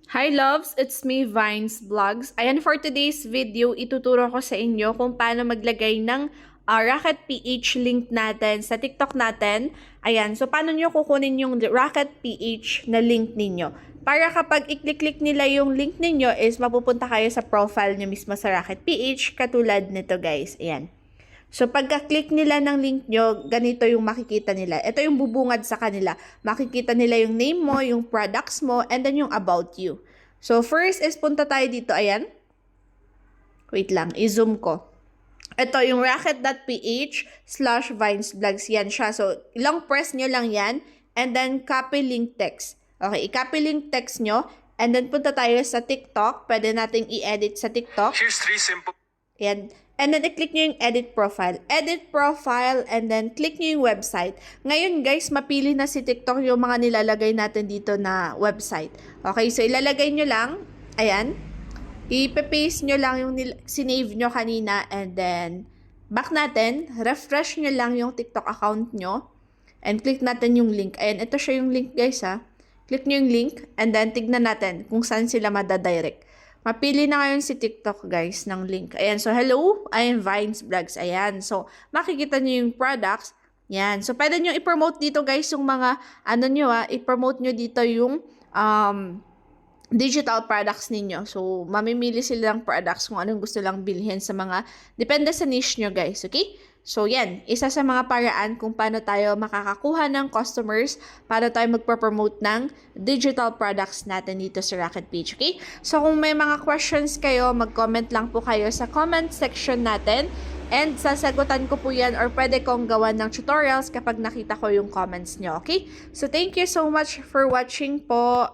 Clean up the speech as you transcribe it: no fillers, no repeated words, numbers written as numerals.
Hi loves, it's me Vines Vlogs. Ayan, for today's video, ituturo ko sa inyo kung paano maglagay ng Rocket PH link natin sa TikTok natin. Ayan, so paano nyo kukunin yung Rocket PH na link ninyo. Para kapag i-click nila yung link ninyo is mapupunta kayo sa profile nyo mismo sa Rocket PH, katulad nito guys. Ayan. So, pagka-click nila ng link nyo, ganito yung makikita nila. Ito yung bubungad sa kanila. Makikita nila yung name mo, yung products mo, and then yung about you. So, first is punta tayo dito. Ayan. Wait lang, i-zoom ko. Ito yung rocket.ph/vinesvlogs. Yan siya. So, ilang press nyo lang yan, and then copy link text. Okay, i-copy link text nyo, and then punta tayo sa TikTok. Pwede nating i-edit sa TikTok. Here's 3 simple. Yan. And then, i-click nyo yung edit profile. Edit profile, and then, click nyo yung website. Ngayon, guys, mapili na si TikTok yung mga nilalagay natin dito na website. Okay, so, ilalagay nyo lang. Ayan. I-paste nyo lang yung sinave nyo kanina, and then, back natin. Refresh nyo lang yung TikTok account nyo. And, click natin yung link. Ayan, ito siya yung link, guys, ha. Click nyo yung link, and then, tignan natin kung saan sila madadirect. Mapili na ngayon si TikTok, guys, ng link. Ayan, so hello, I'm Vines Vlogs. Ayan, so makikita nyo yung products. Yan, so pwede nyo i-promote dito, guys, yung mga, i-promote nyo dito yung digital products ninyo. So, mamimili sila ng products kung anong gusto lang bilhin sa mga, depende sa niche nyo, guys, okay? So, yan, isa sa mga paraan kung paano tayo makakakuha ng customers para tayo magpo-promote ng digital products natin dito sa Rocket Page, okay? So, kung may mga questions kayo, mag-comment lang po kayo sa comment section natin and sasagutan ko po yan or pwede kong gawan ng tutorials kapag nakita ko yung comments nyo, okay? So, thank you so much for watching po.